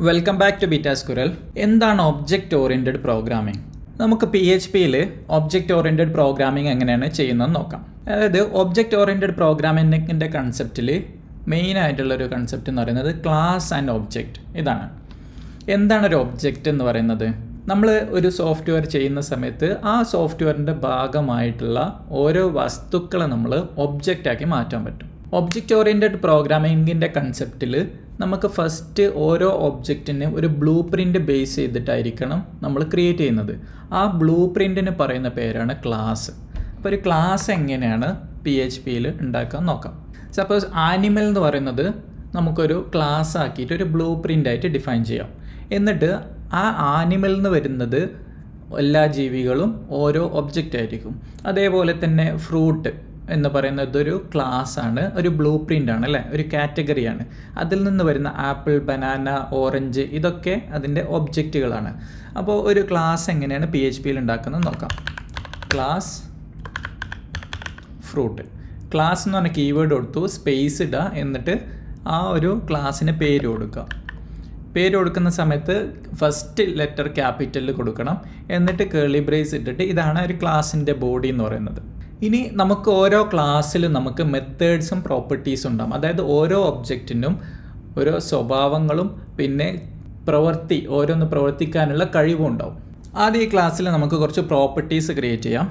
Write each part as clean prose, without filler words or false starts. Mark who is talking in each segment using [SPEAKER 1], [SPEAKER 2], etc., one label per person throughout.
[SPEAKER 1] Welcome back to beta squirrel. എന്താണ് object oriented programming? നമുക്ക് PHPയിൽ ഒബ്ജക്റ്റ് ഓറിയൻറ്റഡ് പ്രോഗ്രാമിംഗ് എങ്ങനെയാണ് ചെയ്യുന്നതെന്ന് നോക്കാം. അതായത് ഒബ്ജക്റ്റ് ഓറിയൻറ്റഡ് പ്രോഗ്രാമിങ്ങിൻ്റെ കൺസെപ്റ്റിൽ മെയിൻ ആയിട്ടുള്ളൊരു കൺസെപ്റ്റ് എന്ന് പറയുന്നത് ക്ലാസ് ആൻഡ് ഒബ്ജക്റ്റ്. ഇതാണ്. എന്താണ് ഒരു ഒബ്ജക്റ്റ് എന്ന് പറയുന്നത്? നമ്മൾ ഒരു സോഫ്റ്റ്വെയർ ചെയ്യുന്ന സമയത്ത് ആ സോഫ്റ്റ്വെയറിൻ്റെ ഭാഗമായിട്ടുള്ള ഓരോ വസ്തുക്കളെ നമ്മൾ ഒബ്ജക്റ്റാക്കി മാറ്റാൻ പറ്റും. ഒബ്ജക്റ്റ് ഓറിയൻറ്റഡ് പ്രോഗ്രാമിങ്ങിൻ്റെ കൺസെപ്റ്റിൽ നമുക്ക് ഫസ്റ്റ് ഓരോ ഒബ്ജക്റ്റിന് ഒരു ബ്ലൂ പ്രിൻ്റ് ബേസ് ചെയ്തിട്ടായിരിക്കണം നമ്മൾ ക്രിയേറ്റ് ചെയ്യുന്നത്. ആ ബ്ലൂ പ്രിൻറ്റിന് പറയുന്ന പേരാണ് ക്ലാസ്. അപ്പോൾ ഒരു ക്ലാസ് എങ്ങനെയാണ് PHPയിൽ ഉണ്ടാക്കാൻ നോക്കാം. സപ്പോസ് ആനിമൽ എന്ന് പറയുന്നത് നമുക്കൊരു ക്ലാസ് ആക്കിയിട്ട് ഒരു ബ്ലൂ പ്രിൻ്റായിട്ട് ഡിഫൈൻ ചെയ്യാം. എന്നിട്ട് ആ ആനിമൽ എന്ന് വരുന്നത് എല്ലാ ജീവികളും ഓരോ ഒബ്ജക്റ്റ് ആയിരിക്കും. അതേപോലെ തന്നെ ഫ്രൂട്ട് എന്ന് പറയുന്നത് ഒരു ക്ലാസ് ആണ്, ഒരു ബ്ലൂ പ്രിൻ്റ് ആണ് അല്ലേ, ഒരു കാറ്റഗറിയാണ്. അതിൽ നിന്ന് വരുന്ന ആപ്പിൾ, ബനാന, ഓറഞ്ച് ഇതൊക്കെ അതിൻ്റെ ഒബ്ജക്റ്റുകളാണ്. അപ്പോൾ ഒരു ക്ലാസ് എങ്ങനെയാണ് PHPയിൽ ഉണ്ടാക്കുന്നത് നോക്കാം. Class fruit. ക്ലാസ് എന്ന് പറഞ്ഞ കീവേഡ് കൊടുത്തു, സ്പേസ് ഇടുക, എന്നിട്ട് ആ ഒരു ക്ലാസ്സിന് പേര് കൊടുക്കുക. പേര് കൊടുക്കുന്ന സമയത്ത് ഫസ്റ്റ് ലെറ്റർ ക്യാപിറ്റലിൽ കൊടുക്കണം, എന്നിട്ട് കേർലി ബ്രേസ് ഇട്ടിട്ട് ഇതാണ് ഒരു ക്ലാസ്സിൻ്റെ ബോഡി എന്ന് പറയുന്നത്. ഇനി നമുക്ക് ഓരോ ക്ലാസ്സിലും നമുക്ക് മെത്തേഡ്സും പ്രോപ്പർട്ടീസും ഉണ്ടാകും. അതായത് ഓരോ ഒബ്ജക്റ്റിനും ഓരോ സ്വഭാവങ്ങളും പിന്നെ ഓരോന്ന് പ്രവർത്തിക്കാനുള്ള കഴിവും ഉണ്ടാവും. ആദ്യം ഈ ക്ലാസ്സിൽ നമുക്ക് കുറച്ച് പ്രോപ്പർട്ടീസ് ക്രിയേറ്റ് ചെയ്യാം.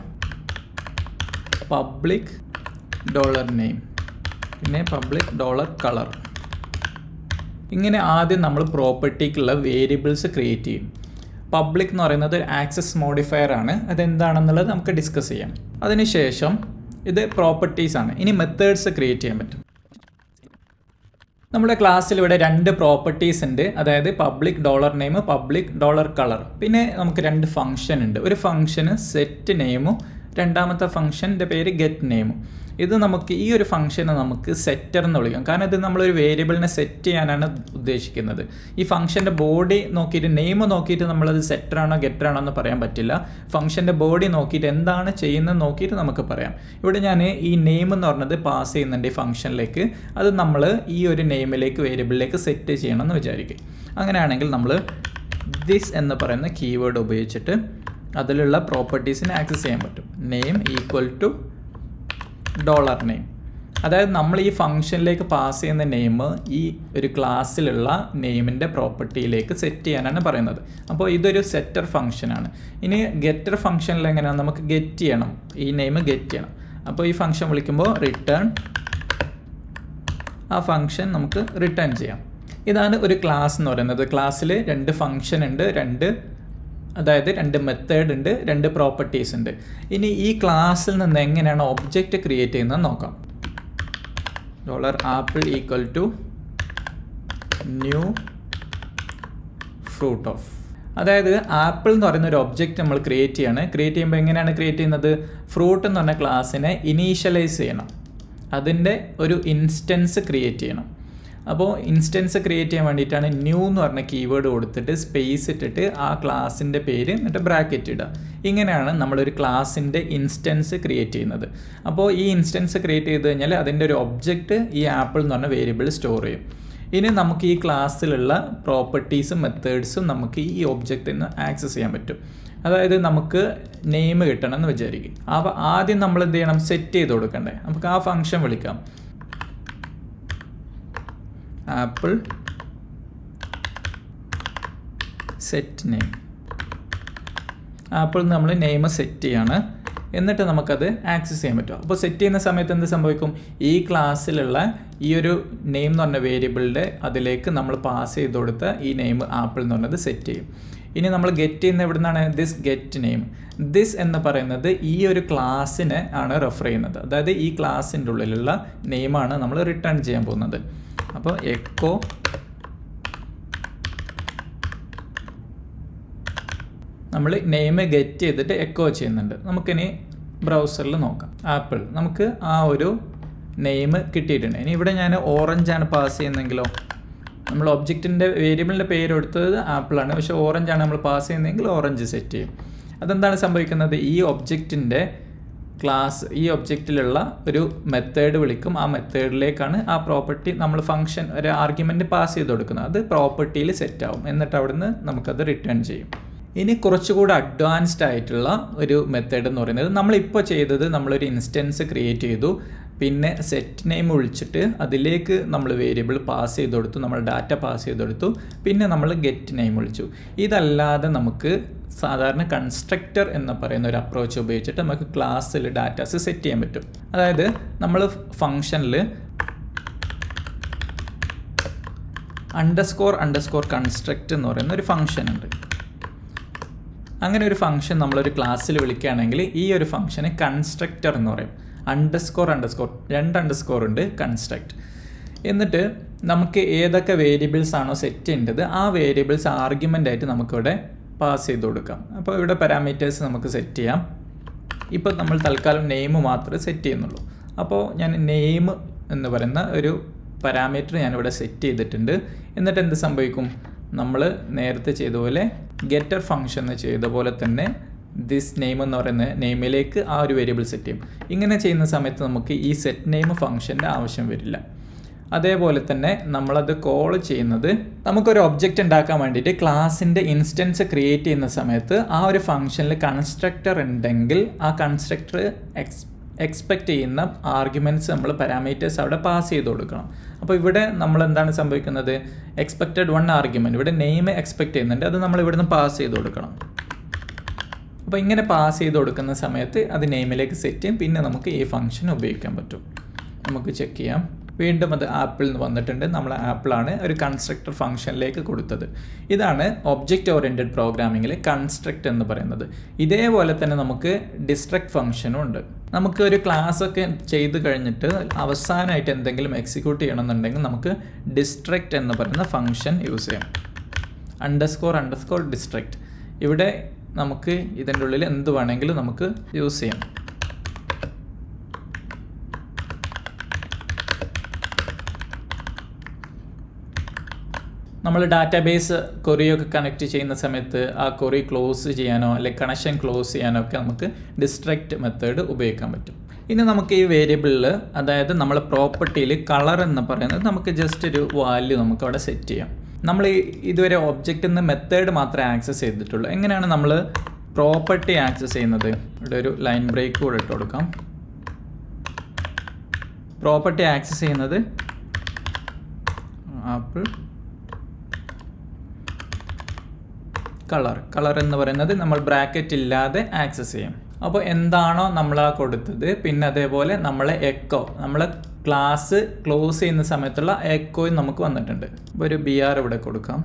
[SPEAKER 1] പബ്ലിക് $name, പിന്നെ പബ്ലിക് $color. ഇങ്ങനെ ആദ്യം നമ്മൾ പ്രോപ്പർട്ടിക്കുള്ള വേരിയബിൾസ് ക്രിയേറ്റ് ചെയ്യും. പബ്ലിക് എന്ന് പറയുന്നത് ഒരു ആക്സസ് മോഡിഫയർ ആണ്. അതെന്താണെന്നുള്ളത് നമുക്ക് ഡിസ്കസ് ചെയ്യാം. അതിനുശേഷം ഇത് പ്രോപ്പർട്ടീസ് ആണ്. ഇനി മെത്തേഡ്സ് ക്രിയേറ്റ് ചെയ്യാൻ പറ്റും. നമ്മുടെ ക്ലാസ്സിൽ ഇവിടെ 2 പ്രോപ്പർട്ടീസ് ഉണ്ട്. അതായത് പബ്ലിക് $name, പബ്ലിക് $color. പിന്നെ നമുക്ക് 2 ഫംഗ്ഷൻ ഉണ്ട്. ഒരു ഫംഗ്ഷന് സെറ്റ് നെയിമും രണ്ടാമത്തെ ഫംഗ്ഷൻ്റെ പേര് ഗെറ്റ് നെയിമും. ഇത് നമുക്ക് ഈ ഒരു ഫംഗ്ഷനെ നമുക്ക് സെറ്റർ എന്ന് വിളിക്കാം. കാരണം ഇത് നമ്മളൊരു വേരിയബിളിനെ സെറ്റ് ചെയ്യാനാണ് ഉദ്ദേശിക്കുന്നത്. ഈ ഫംഗ്ഷൻ്റെ ബോഡി നോക്കിയിട്ട് നെയിം നോക്കിയിട്ട് നമ്മളത് സെറ്ററാണോ ഗെറ്ററാണോ എന്ന് പറയാൻ പറ്റില്ല. ഫംഗ്ഷൻ്റെ ബോഡി നോക്കിയിട്ട് എന്താണ് ചെയ്യുന്നത് നോക്കിയിട്ട് നമുക്ക് പറയാം. ഇവിടെ ഞാൻ ഈ നെയിം എന്ന് പറഞ്ഞത് പാസ് ചെയ്യുന്നുണ്ട് ഈ ഫംഗ്ഷനിലേക്ക്. അത് നമ്മൾ ഈ ഒരു നെയിമിലേക്ക് വേരിയബിളിലേക്ക് സെറ്റ് ചെയ്യണം എന്ന് വിചാരിക്കും. അങ്ങനെയാണെങ്കിൽ നമ്മൾ ദിസ് എന്ന് പറയുന്ന കീവേഡ് ഉപയോഗിച്ചിട്ട് അതിലുള്ള പ്രോപ്പർട്ടീസിനെ ആക്സസ് ചെയ്യാൻ പറ്റും. Name equal to $name. അതായത് നമ്മൾ ഈ ഫംഗ്ഷനിലേക്ക് പാസ് ചെയ്യുന്ന നെയിം ഈ ഒരു ക്ലാസ്സിലുള്ള നെയിമിൻ്റെ പ്രോപ്പർട്ടിയിലേക്ക് സെറ്റ് ചെയ്യാനാണ് പറയുന്നത്. അപ്പോൾ ഇതൊരു സെറ്റർ ഫംഗ്ഷനാണ്. ഇനി ഗെറ്റർ ഫംഗ്ഷനിൽ എങ്ങനെയാണ് നമുക്ക് ഗെറ്റ് ചെയ്യണം, ഈ നെയിം ഗെറ്റ് ചെയ്യണം. അപ്പോൾ ഈ ഫംഗ്ഷൻ വിളിക്കുമ്പോൾ റിട്ടേൺ ആ ഫംഗ്ഷൻ നമുക്ക് റിട്ടേൺ ചെയ്യാം. ഇതാണ് ഒരു ക്ലാസ് എന്ന് പറയുന്നത്. ക്ലാസ്സിൽ 2 ഫംഗ്ഷൻ ഉണ്ട്, അതായത് 2 മെത്തേഡ് ഉണ്ട്, 2 പ്രോപ്പർട്ടീസ് ഉണ്ട്. ഇനി ഈ ക്ലാസ്സിൽ നിന്ന് എങ്ങനെയാണ് ഒബ്ജക്റ്റ് ക്രിയേറ്റ് ചെയ്യുന്നത് നോക്കാം. $apple equal to new fruit of. അതായത് ആപ്പിൾ എന്ന് പറയുന്ന ഒരു ഒബ്ജക്റ്റ് നമ്മൾ ക്രിയേറ്റ് ചെയ്യാണ്. ക്രിയേറ്റ് ചെയ്യുമ്പോൾ എങ്ങനെയാണ് ക്രിയേറ്റ് ചെയ്യുന്നത്? ഫ്രൂട്ട് എന്ന് പറഞ്ഞ ക്ലാസ്സിനെ ഇനീഷ്യലൈസ് ചെയ്യണം, അതിൻ്റെ ഒരു ഇൻസ്റ്റൻസ് ക്രിയേറ്റ് ചെയ്യണം. അപ്പോൾ ഇൻസ്റ്റൻസ് ക്രിയേറ്റ് ചെയ്യാൻ വേണ്ടിയിട്ടാണ് ന്യൂ എന്ന് പറഞ്ഞ കീവേഡ് കൊടുത്തിട്ട് സ്പേസ് ഇട്ടിട്ട് ആ ക്ലാസ്സിൻ്റെ പേര് എന്നിട്ട് ബ്രാക്കറ്റ് ഇടുക. ഇങ്ങനെയാണ് നമ്മളൊരു ക്ലാസ്സിൻ്റെ ഇൻസ്റ്റൻസ് ക്രിയേറ്റ് ചെയ്യുന്നത്. അപ്പോൾ ഈ ഇൻസ്റ്റൻസ് ക്രിയേറ്റ് ചെയ്ത് കഴിഞ്ഞാൽ അതിൻ്റെ ഒരു ഒബ്ജക്റ്റ് ഈ ആപ്പിൾ എന്ന് പറഞ്ഞ വേരിയബിൾ സ്റ്റോർ ചെയ്യും. ഇനി നമുക്ക് ഈ ക്ലാസ്സിലുള്ള പ്രോപ്പർട്ടീസും മെത്തേഡ്സും നമുക്ക് ഈ ഒബ്ജക്റ്റിൽ നിന്ന് ആക്സസ് ചെയ്യാൻ പറ്റും. അതായത് നമുക്ക് നെയിം കിട്ടണം എന്ന് വിചാരിക്കും. അപ്പോൾ ആദ്യം നമ്മൾ എന്ത് ചെയ്യണം? സെറ്റ് ചെയ്ത് കൊടുക്കണ്ടേ. നമുക്ക് ആ ഫംഗ്ഷൻ വിളിക്കാം. Apple set name. ആപ്പിൾ നമ്മൾ നെയിം സെറ്റ് ചെയ്യാണ്. എന്നിട്ട് നമുക്കത് ആക്സസ് ചെയ്യാൻ പറ്റും. അപ്പോൾ സെറ്റ് ചെയ്യുന്ന സമയത്ത് എന്ത് സംഭവിക്കും? ഈ ക്ലാസ്സിലുള്ള ഈ ഒരു നെയിം എന്ന് പറഞ്ഞ വേരിയബിളിൻ്റെ അതിലേക്ക് നമ്മൾ പാസ് ചെയ്ത് കൊടുത്ത ഈ നെയിം ആപ്പിൾ എന്ന് പറഞ്ഞത് സെറ്റ് ചെയ്യും. ഇനി നമ്മൾ ഗെറ്റ് ചെയ്യുന്ന എവിടെ നിന്നാണ്? This get name. ദിസ് എന്ന് പറയുന്നത് ഈ ഒരു ക്ലാസ്സിനെ ആണ് റെഫർ ചെയ്യുന്നത്. അതായത് ഈ ക്ലാസ്സിൻ്റെ ഉള്ളിലുള്ള നെയിമാണ് നമ്മൾ റിട്ടേൺ ചെയ്യാൻ പോകുന്നത്. അപ്പോൾ എക്കോ നമ്മൾ നെയിം ഗെറ്റ് ചെയ്തിട്ട് എക്കോ ചെയ്യുന്നുണ്ട്. നമുക്കിനി ബ്രൗസറിൽ നോക്കാം. ആപ്പിൾ നമുക്ക് ആ ഒരു നെയിം കിട്ടിയിട്ടുണ്ട്. ഇനി ഇവിടെ ഞാൻ ഓറഞ്ചാണ് പാസ് ചെയ്യുന്നതെങ്കിലോ, നമ്മൾ ഒബ്ജക്റ്റിൻ്റെ വേരിയബിളിൻ്റെ പേര് കൊടുത്തത് ആപ്പിളാണ്, പക്ഷേ ഓറഞ്ചാണ് നമ്മൾ പാസ് ചെയ്യുന്നതെങ്കിൽ ഓറഞ്ച് സെറ്റ് ചെയ്യും. അതെന്താണ് സംഭവിക്കുന്നത്? ഈ ഒബ്ജക്റ്റിൻ്റെ ക്ലാസ് ഈ ഒബ്ജക്റ്റിലുള്ള ഒരു മെത്തേഡ് വിളിക്കും. ആ മെത്തേഡിലേക്കാണ് ആ പ്രോപ്പർട്ടി നമ്മൾ ഫംഗ്ഷൻ ഒരു ആർഗ്യുമെൻറ്റ് പാസ് ചെയ്ത് കൊടുക്കുന്നത്. അത് പ്രോപ്പർട്ടിയിൽ സെറ്റ് ആവും. എന്നിട്ട് അവിടുന്ന് നമുക്കത് റിട്ടേൺ ചെയ്യും. ഇനി കുറച്ചുകൂടി അഡ്വാൻസ്ഡ് ആയിട്ടുള്ള ഒരു മെത്തേഡ് എന്ന് പറയുന്നത്, നമ്മളിപ്പോൾ ചെയ്തത് നമ്മളൊരു ഇൻസ്റ്റൻസ് ക്രിയേറ്റ് ചെയ്തു, പിന്നെ സെറ്റ് നെയിം വിളിച്ചിട്ട് അതിലേക്ക് നമ്മൾ വേരിയബിൾ പാസ് ചെയ്ത് കൊടുത്തു, നമ്മൾ ഡാറ്റ പാസ് ചെയ്ത് കൊടുത്തു, പിന്നെ നമ്മൾ ഗെറ്റ് നെയിം വിളിച്ചു. ഇതല്ലാതെ നമുക്ക് സാധാരണ കൺസ്ട്രക്ടർ എന്ന് പറയുന്ന ഒരു അപ്രോച്ച് ഉപയോഗിച്ചിട്ട് നമുക്ക് ക്ലാസ്സിൽ ഡാറ്റാസ് സെറ്റ് ചെയ്യാൻ പറ്റും. അതായത് നമ്മൾ ഫംഗ്ഷനിൽ അണ്ടർസ്കോർ കൺസ്ട്രക്റ്റ് എന്ന് പറയുന്ന ഒരു ഫംഗ്ഷൻ ഉണ്ട്. അങ്ങനെ ഒരു ഫംഗ്ഷൻ നമ്മളൊരു ക്ലാസ്സിൽ വിളിക്കുകയാണെങ്കിൽ ഈ ഒരു ഫംഗ്ഷന് കൺസ്ട്രക്ടർ എന്ന് പറയും. അണ്ടർസ്കോർ 2 അണ്ടർസ്കോർ ഉണ്ട് കൺസ്ട്രക്ട്. എന്നിട്ട് നമുക്ക് ഏതൊക്കെ വേരിയബിൾസ് ആണോ സെറ്റ് ചെയ്യേണ്ടത് ആ വേരിയബിൾസ് ആർഗ്യുമെൻ്റ് ആയിട്ട് നമുക്കിവിടെ പാസ് ചെയ്ത് കൊടുക്കാം. അപ്പോൾ ഇവിടെ പാരാമീറ്റേഴ്സ് നമുക്ക് സെറ്റ് ചെയ്യാം. ഇപ്പോൾ നമ്മൾ തൽക്കാലം നെയിം മാത്രമേ സെറ്റ് ചെയ്യുന്നുള്ളൂ. അപ്പോൾ ഞാൻ നെയിം എന്ന് പറയുന്ന ഒരു പാരാമീറ്റർ ഞാനിവിടെ സെറ്റ് ചെയ്തിട്ടുണ്ട്. എന്നിട്ട് എന്ത് സംഭവിക്കും, നമ്മൾ നേരത്തെ ചെയ്ത പോലെ ഗെറ്റർ ഫംഗ്ഷൻ ചെയ്ത പോലെ തന്നെ ദിസ് നെയിം എന്ന് പറയുന്ന നെയിമിലേക്ക് ആ ഒരു വേരിയബിൾ സെറ്റ് ചെയ്യും. ഇങ്ങനെ ചെയ്യുന്ന സമയത്ത് നമുക്ക് ഈ സെറ്റ് നെയിം ഫംഗ്ഷൻ്റെ ആവശ്യം വരില്ല. അതേപോലെ തന്നെ നമ്മളത് കോൾ ചെയ്യുന്നത്, നമുക്കൊരു ഒബ്ജക്റ്റ് ഉണ്ടാക്കാൻ വേണ്ടിയിട്ട് ക്ലാസിൻ്റെ ഇൻസ്റ്റൻസ് ക്രിയേറ്റ് ചെയ്യുന്ന സമയത്ത് ആ ഒരു ഫംഗ്ഷനിൽ കൺസ്ട്രക്ടർ ഉണ്ടെങ്കിൽ ആ കൺസ്ട്രക്ടർ എക്സ്പെക്റ്റ് ചെയ്യുന്ന ആർഗ്യുമെൻറ്റ്സ് നമ്മൾ പാരാമീറ്റേഴ്സ് അവിടെ പാസ് ചെയ്ത് കൊടുക്കണം. അപ്പോൾ ഇവിടെ നമ്മൾ എന്താണ് സംഭവിക്കുന്നത്, എക്സ്പെക്റ്റഡ് 1 ആർഗ്യുമെൻറ്റ് ഇവിടെ നെയിം എക്സ്പെക്റ്റ് ചെയ്യുന്നുണ്ട്, അത് നമ്മൾ ഇവിടുന്ന് പാസ് ചെയ്ത് കൊടുക്കണം. അപ്പോൾ ഇങ്ങനെ പാസ് ചെയ്ത് കൊടുക്കുന്ന സമയത്ത് അത് നെയിമിലേക്ക് സെറ്റ് ചെയ്യും. പിന്നെ നമുക്ക് ഈ ഫംഗ്ഷൻ ഉപയോഗിക്കാൻ പറ്റും. നമുക്ക് ചെക്ക് ചെയ്യാം. വീണ്ടും അത് ആപ്പിൾ നിന്ന് വന്നിട്ടുണ്ട്. നമ്മൾ ആപ്പിളാണ് ഒരു കൺസ്ട്രക്ടർ ഫംഗ്ഷനിലേക്ക് കൊടുത്തത്. ഇതാണ് ഒബ്ജക്റ്റ് ഓറിയൻറ്റഡ് പ്രോഗ്രാമിങ്ങിൽ കൺസ്ട്രക്റ്റ് എന്ന് പറയുന്നത്. ഇതേപോലെ തന്നെ നമുക്ക് ഡിസ്ട്രക്ട് ഫംഗ്ഷനും ഉണ്ട്. നമുക്ക് ഒരു ക്ലാസ് ഒക്കെ ചെയ്ത് കഴിഞ്ഞിട്ട് അവസാനമായിട്ട് എന്തെങ്കിലും എക്സിക്യൂട്ട് ചെയ്യണമെന്നുണ്ടെങ്കിൽ നമുക്ക് ഡിസ്ട്രക്ട് എന്ന് പറയുന്ന ഫംഗ്ഷൻ യൂസ് ചെയ്യാം. Underscore distract. ഇവിടെ നമുക്ക് ഇതിൻ്റെ ഉള്ളിൽ എന്ത് വേണമെങ്കിലും നമുക്ക് യൂസ് ചെയ്യാം. നമ്മൾ ഡാറ്റാബേസ് കൊറിയൊക്കെ കണക്ട് ചെയ്യുന്ന സമയത്ത് ആ കൊറി ക്ലോസ് ചെയ്യാനോ അല്ലെങ്കിൽ കണക്ഷൻ ക്ലോസ് ചെയ്യാനോ ഒക്കെ നമുക്ക് ഡിസ്ട്രക്ട് മെത്തേഡ് ഉപയോഗിക്കാൻ പറ്റും. ഇനി നമുക്ക് ഈ വേരിയബിളിൽ, അതായത് നമ്മൾ പ്രോപ്പർട്ടിയിൽ കളർ എന്ന് പറയുന്നത് നമുക്ക് ജസ്റ്റ് ഒരു വാല്യൂ നമുക്ക് അവിടെ സെറ്റ് ചെയ്യാം. നമ്മൾ ഇതുവരെ ഒബ്ജക്റ്റിൽ നിന്ന് മെത്തേഡ് മാത്രമേ ആക്സസ് ചെയ്തിട്ടുള്ളൂ. എങ്ങനെയാണ് നമ്മൾ പ്രോപ്പർട്ടി ആക്സസ് ചെയ്യുന്നത്? ഇവിടെ ഒരു ലൈൻ ബ്രേക്ക് കൂടെ ഇട്ട് കൊടുക്കാം. പ്രോപ്പർട്ടി ആക്സസ് ചെയ്യുന്നത് ആപ്പിൾ കളർ എന്ന് പറയുന്നത് നമ്മൾ ബ്രാക്കറ്റ് ഇല്ലാതെ ആക്സസ് ചെയ്യാം. അപ്പോൾ എന്താണോ നമ്മൾ ആ കൊടുത്തത്, പിന്നെ അതേപോലെ നമ്മളെ എക്കോ, നമ്മളെ ക്ലാസ് ക്ലോസ് ചെയ്യുന്ന സമയത്തുള്ള എക്കോയും നമുക്ക് വന്നിട്ടുണ്ട്. അപ്പോൾ ഒരു BR ഇവിടെ കൊടുക്കാം.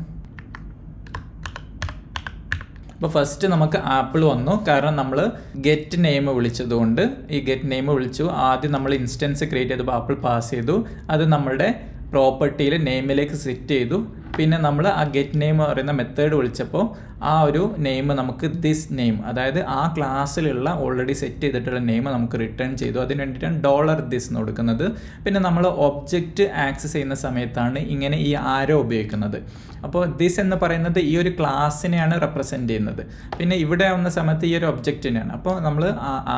[SPEAKER 1] അപ്പോൾ ഫസ്റ്റ് നമുക്ക് ആപ്പിൾ വന്നു, കാരണം നമ്മൾ ഗെറ്റ് നെയിം വിളിച്ചതുകൊണ്ട് ഈ ഗെറ്റ് നെയിം വിളിച്ചു. ആദ്യം നമ്മൾ ഇൻസ്റ്റൻസ് ക്രിയേറ്റ് ചെയ്തപ്പോൾ ആപ്പിൾ പാസ് ചെയ്തു, അത് നമ്മളുടെ പ്രോപ്പർട്ടിയിൽ നെയിമിലേക്ക് സെറ്റ് ചെയ്തു. പിന്നെ നമ്മൾ ആ ഗെറ്റ് നെയിം പറയുന്ന മെത്തേഡ് വിളിച്ചപ്പോൾ ആ ഒരു നെയിം നമുക്ക് ദിസ് നെയിം, അതായത് ആ ക്ലാസ്സിലുള്ള ഓൾറെഡി സെറ്റ് ചെയ്തിട്ടുള്ള നെയിം നമുക്ക് റിട്ടേൺ ചെയ്തു. അതിന് വേണ്ടിയിട്ടാണ് $this എന്ന് കൊടുക്കുന്നത്. പിന്നെ നമ്മൾ ഒബ്ജക്റ്റ് ആക്സസ് ചെയ്യുന്ന സമയത്താണ് ഇങ്ങനെ ഈ ആരോ ഉപയോഗിക്കുന്നത്. അപ്പോൾ ദിസ് എന്ന് പറയുന്നത് ഈ ഒരു ക്ലാസ്സിനെയാണ് റെപ്രസെൻറ്റ് ചെയ്യുന്നത്. പിന്നെ ഇവിടെ ആവുന്ന സമയത്ത് ഈ ഒരു ഒബ്ജക്റ്റിനെയാണ്. അപ്പോൾ നമ്മൾ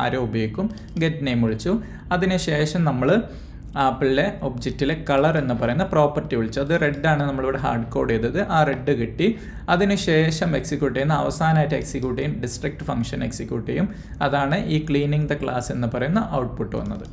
[SPEAKER 1] ആരോ ഉപയോഗിക്കും. ഗെറ്റ് നെയിം വിളിച്ചു. അതിനുശേഷം നമ്മൾ ആപ്പിളിലെ ഒബ്ജക്റ്റിലെ കളർ എന്ന് പറയുന്ന പ്രോപ്പർട്ടി വിളിച്ചു. അത് റെഡാണ് നമ്മളിവിടെ ഹാർഡ് കോഡ് ചെയ്തത്. ആ റെഡ് കിട്ടി. അതിനുശേഷം എക്സിക്യൂട്ട് ചെയ്യുന്ന അവസാനമായിട്ട് എക്സിക്യൂട്ട് ചെയ്യും ഡിസ്ട്രക്ട് ഫംഗ്ഷൻ എക്സിക്യൂട്ട് ചെയ്യും. അതാണ് ഈ ക്ലീനിങ് ദ ക്ലാസ് എന്ന് പറയുന്ന ഔട്ട്പുട്ട് വന്നത്.